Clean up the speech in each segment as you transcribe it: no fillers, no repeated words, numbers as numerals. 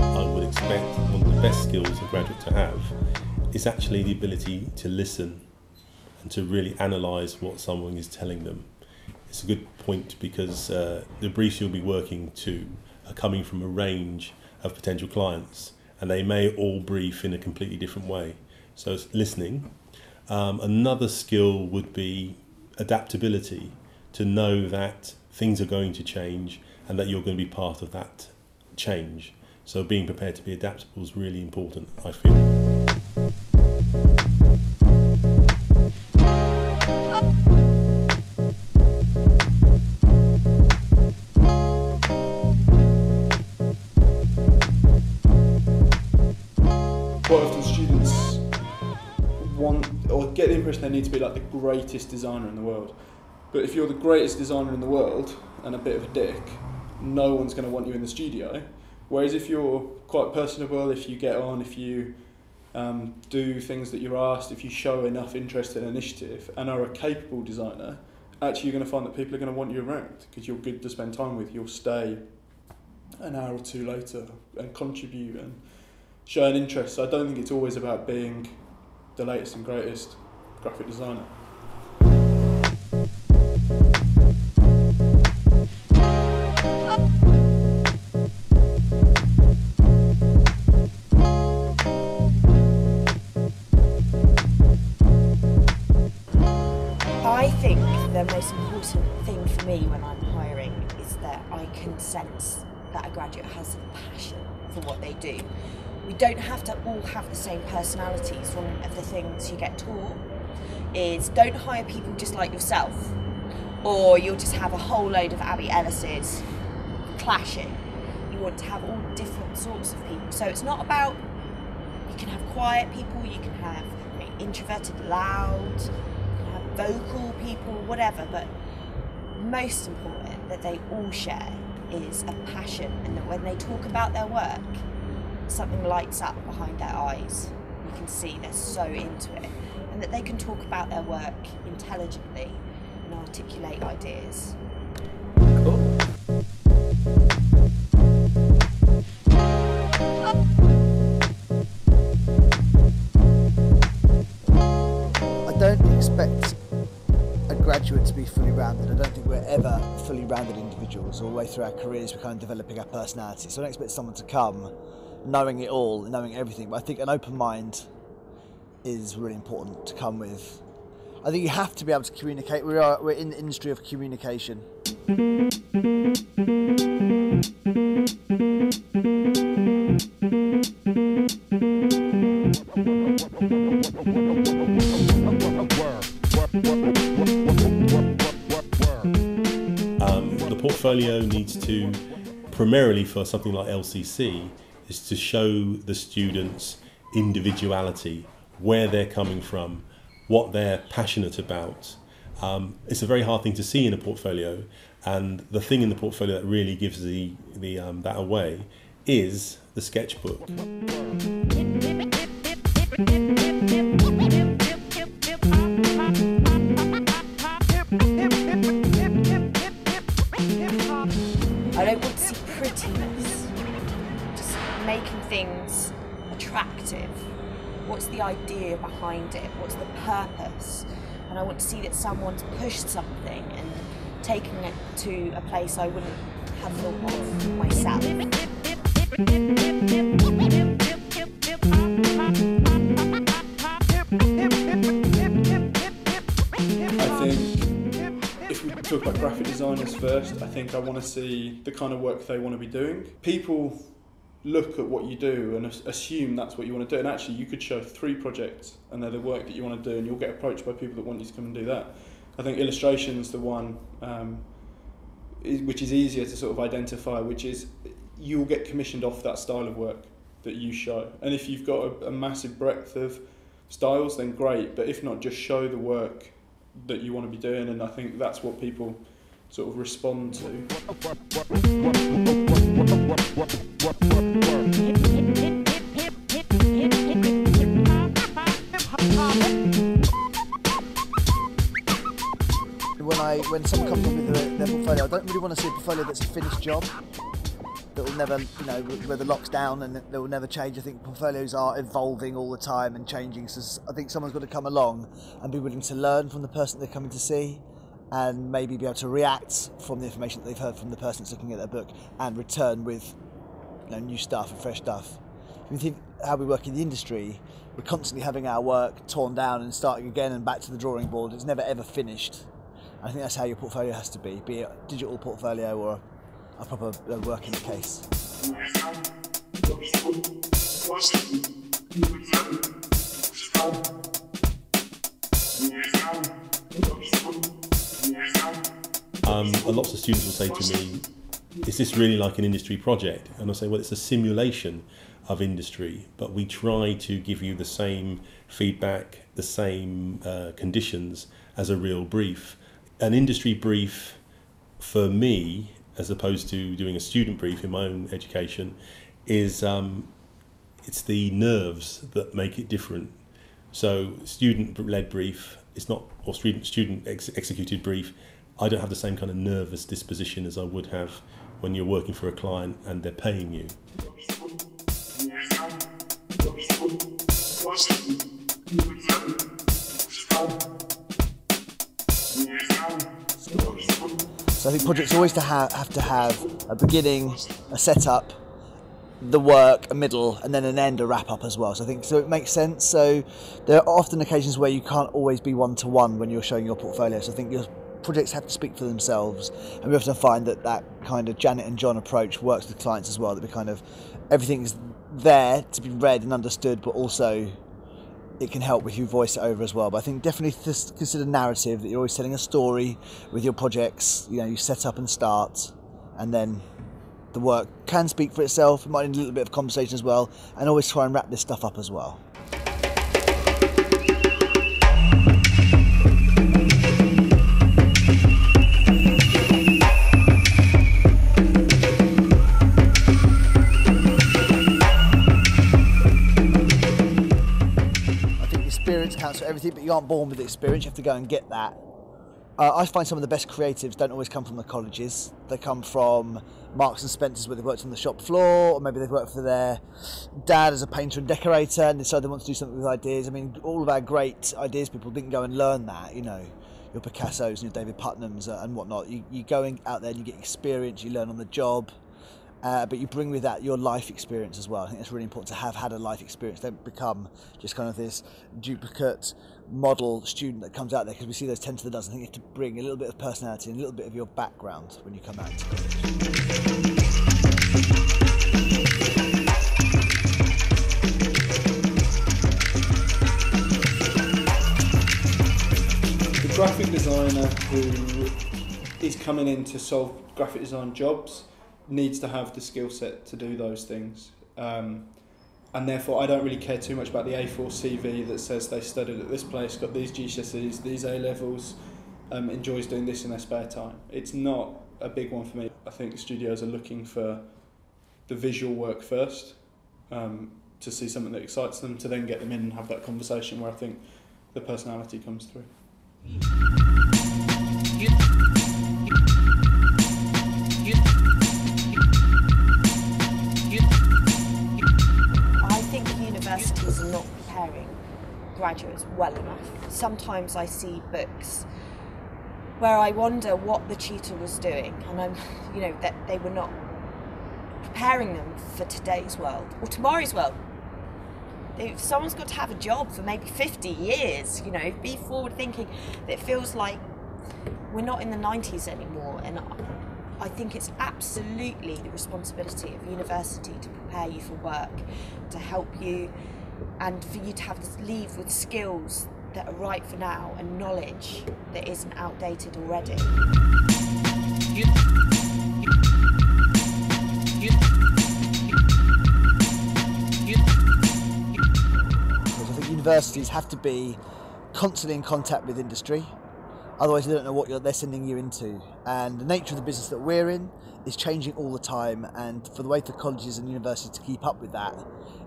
I would expect one of the best skills a graduate to have is actually the ability to listen and to really analyse what someone is telling them. It's a good point because the briefs you'll be working to are coming from a range of potential clients, and they may all brief in a completely different way. So it's listening. Another skill would be adaptability, to know that things are going to change and that you're going to be part of that change. So being prepared to be adaptable is really important, I feel. Quite often students want or get the impression they need to be like the greatest designer in the world. But if you're the greatest designer in the world and a bit of a dick, no one's going to want you in the studio. Whereas if you're quite personable, if you get on, if you do things that you're asked, if you show enough interest and initiative and are a capable designer, actually you're going to find that people are going to want you around because you're good to spend time with. You'll stay an hour or two later and contribute and show an interest. So I don't think it's always about being the latest and greatest graphic designer. I think the most important thing for me when I'm hiring is that I can sense that a graduate has a passion for what they do. We don't have to all have the same personalities. One of the things you get taught is don't hire people just like yourself, or you'll just have a whole load of Abby Ellises clashing. You want to have all different sorts of people. So it's not about, you can have quiet people, you can have very introverted, loud, you can have vocal people, whatever, but most important that they all share is a passion, and that when they talk about their work, something lights up behind their eyes. You can see they're so into it, and that they can talk about their work intelligently and articulate ideas. Cool. I don't expect a graduate to be fully rounded. I don't think we're ever fully rounded individuals. All the way through our careers, we're kind of developing our personality. So I don't expect someone to come knowing it all, knowing everything. But I think an open mind is really important to come with. I think you have to be able to communicate. We're in the industry of communication. The portfolio needs to, primarily for something like LCC, is to show the students individuality, where they're coming from, what they're passionate about. It's a very hard thing to see in a portfolio, and the thing in the portfolio that really gives that away is the sketchbook. I don't want to see prettiness, just making things attractive. What's the idea behind it? What's the purpose? And I want to see that someone's pushed something and taken it to a place I wouldn't have thought of myself. I think if we talk about graphic designers first, I think I want to see the kind of work they want to be doing. People look at what you do and assume that's what you want to do, and actually you could show 3 projects and they're the work that you want to do, and you'll get approached by people that want you to come and do that. I think illustration's the one which is easier to sort of identify, which is you'll get commissioned off that style of work that you show. And if you've got a massive breadth of styles, then great, but if not, just show the work that you want to be doing, and I think that's what people sort of respond to. When someone comes in with their portfolio, I don't really want to see a portfolio that's a finished job. that will never, you know, where the lock's down and they will never change. I think portfolios are evolving all the time and changing. So I think someone's got to come along and be willing to learn from the person they're coming to see, and maybe be able to react from the information that they've heard from the person that's looking at their book, and return with, you know, new stuff and fresh stuff. If you think how we work in the industry, we're constantly having our work torn down and starting again and back to the drawing board. It's never ever finished. I think that's how your portfolio has to be it a digital portfolio or a proper working case. Lots of students will say to me, is this really like an industry project? And I'll say, well, it's a simulation of industry, but we try to give you the same feedback, the same conditions as a real brief. An industry brief for me, as opposed to doing a student brief in my own education, is it's the nerves that make it different. So student-led brief, it's not, or student-executed brief, I don't have the same kind of nervous disposition as I would have when you're working for a client and they're paying you. So I think projects always have to have a beginning, a setup, the work, a middle, and then an end, a wrap up as well. So I think it makes sense. So there are often occasions where you can't always be one-to-one when you're showing your portfolio. So I think your projects have to speak for themselves, and we often find that kind of Janet and John approach works with clients as well. That we kind of, everything's there to be read and understood, but also it can help with you voice it over as well. But I think definitely just consider narrative, that you're always telling a story with your projects. You know, you set up and start, and then the work can speak for itself. It might need a little bit of conversation as well, and always try and wrap this stuff up as well. Counts for everything, but you aren't born with experience. You have to go and get that. I find some of the best creatives don't always come from the colleges. They come from Marks and Spencer's, where they've worked on the shop floor, or maybe they've worked for their dad as a painter and decorator, and decide they want to do something with ideas. I mean, all of our great ideas people didn't go and learn that. You know, your Picassos and your David Putnams and whatnot. You go out there and you get experience. You learn on the job. But you bring with that your life experience as well. I think it's really important to have had a life experience. Don't become just kind of this duplicate model student that comes out there, because we see those 10 to the dozen. I think you have to bring a little bit of personality and a little bit of your background when you come out into college. The graphic designer who is coming in to solve graphic design jobs needs to have the skill set to do those things, and therefore I don't really care too much about the A4 CV that says they studied at this place, got these GCSEs, these A levels, enjoys doing this in their spare time. It's not a big one for me. I think studios are looking for the visual work first, to see something that excites them, to then get them in and have that conversation where I think the personality comes through. Universities are not preparing graduates well enough. Sometimes I see books where I wonder what the tutor was doing, and that they were not preparing them for today's world or tomorrow's world. Someone's got to have a job for maybe 50 years, be forward thinking. It feels like we're not in the 90s anymore, and I think it's absolutely the responsibility of university to prepare you for work, to help you, and for you to leave with skills that are right for now and knowledge that isn't outdated already. I think universities have to be constantly in contact with industry. Otherwise, they don't know what they're sending you into. And the nature of the business that we're in is changing all the time. And for the way for colleges and universities to keep up with that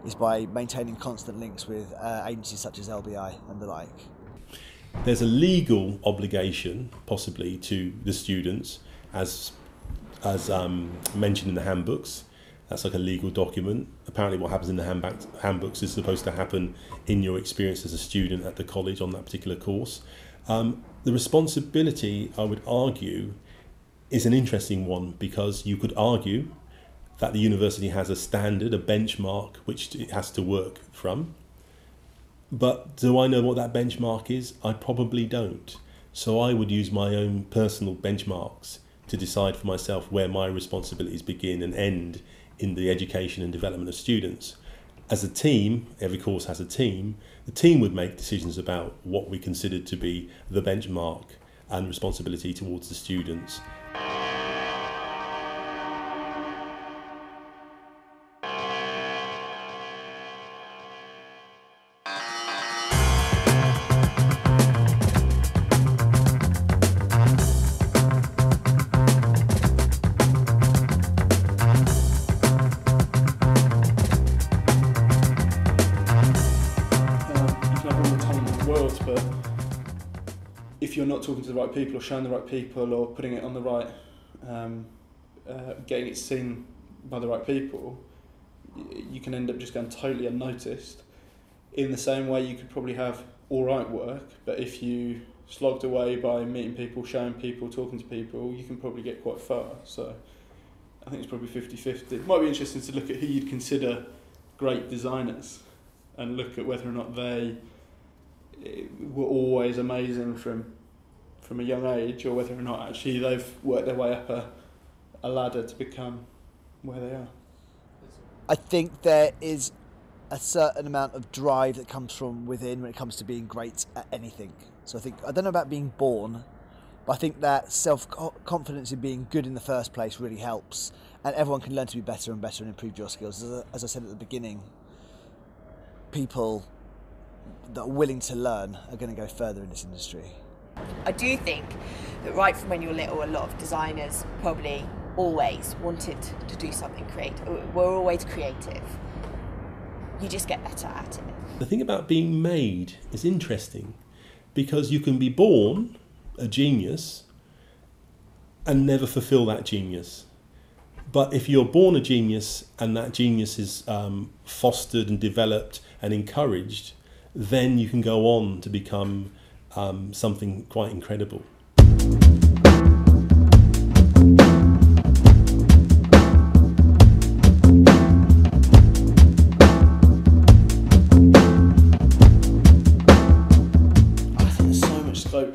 is by maintaining constant links with agencies such as LBI and the like. There's a legal obligation, possibly, to the students, as mentioned in the handbooks, That's like a legal document. Apparently what happens in the handbooks is supposed to happen in your experience as a student at the college on that particular course. The responsibility, I would argue, is an interesting one, because you could argue that the university has a standard, a benchmark, which it has to work from. But do I know what that benchmark is? I probably don't. So I would use my own personal benchmarks to decide for myself where my responsibilities begin and end in the education and development of students. As a team, every course has a team, the team would make decisions about what we considered to be the benchmark and responsibility towards the students. If you're not talking to the right people or showing the right people or putting it on the right, getting it seen by the right people, you can end up just going totally unnoticed. In the same way you could probably have alright work, but if you slogged away by meeting people, showing people, talking to people, you can probably get quite far. So I think it's probably 50-50. It might be interesting to look at who you'd consider great designers and look at whether or not they were always amazing from a young age, or whether or not actually they've worked their way up a ladder to become where they are. I think there is a certain amount of drive that comes from within when it comes to being great at anything. So I don't know about being born, but I think that self-confidence in being good in the first place really helps, and everyone can learn to be better and better and improve your skills. As I said at the beginning, people that are willing to learn are going to go further in this industry. I do think that right from when you're little, a lot of designers probably always wanted to do something creative. We're always creative. You just get better at it. The thing about being made is interesting, because you can be born a genius and never fulfill that genius. But if you're born a genius and that genius is fostered and developed and encouraged, then you can go on to become something quite incredible.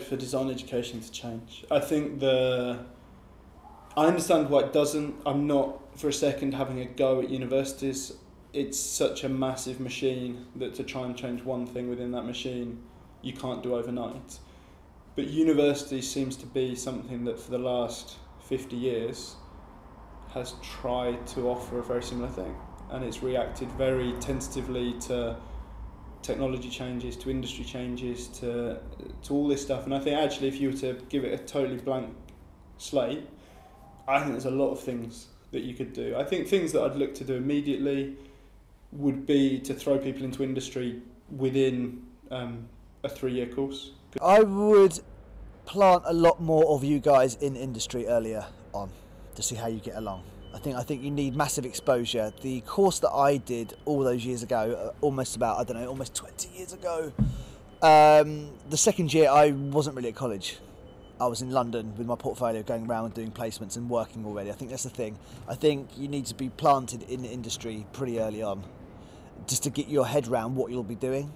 For design education to change. I think I understand why it doesn't. I'm not for a second having a go at universities. It's such a massive machine that to try and change one thing within that machine you can't do overnight. But university seems to be something that for the last 50 years has tried to offer a very similar thing, and it's reacted very tentatively to technology changes, to industry changes, to all this stuff. And I think actually if you were to give it a totally blank slate, I think there's a lot of things that you could do. I think things that I'd look to do immediately would be to throw people into industry within a 3-year course. I would plant a lot more of you guys in industry earlier on to see how you get along. I think you need massive exposure. The course that I did all those years ago, almost 20 years ago, the second year I wasn't really at college. I was in London with my portfolio, going around doing placements and working already. I think that's the thing. I think you need to be planted in the industry pretty early on, just to get your head around what you'll be doing,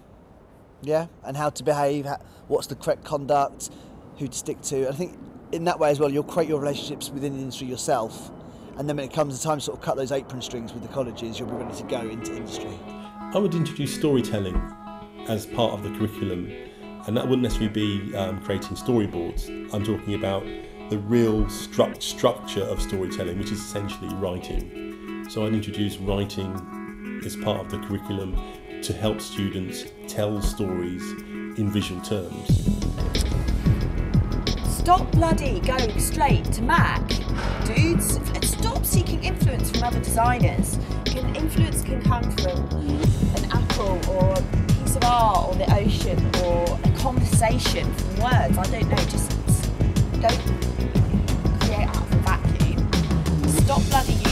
yeah, and how to behave, what's the correct conduct, who to stick to. And I think in that way as well, you'll create your relationships within the industry yourself. And then when it comes to time to sort of cut those apron strings with the colleges, you'll be ready to go into industry. I would introduce storytelling as part of the curriculum, and that wouldn't necessarily be creating storyboards. I'm talking about the real structure of storytelling, which is essentially writing. So I'd introduce writing as part of the curriculum to help students tell stories in visual terms. Stop bloody going straight to Mac, dudes, and stop seeking influence from other designers. Influence can come from an apple or a piece of art or the ocean or a conversation from words. I don't know, just don't create out of a vacuum. Stop bloody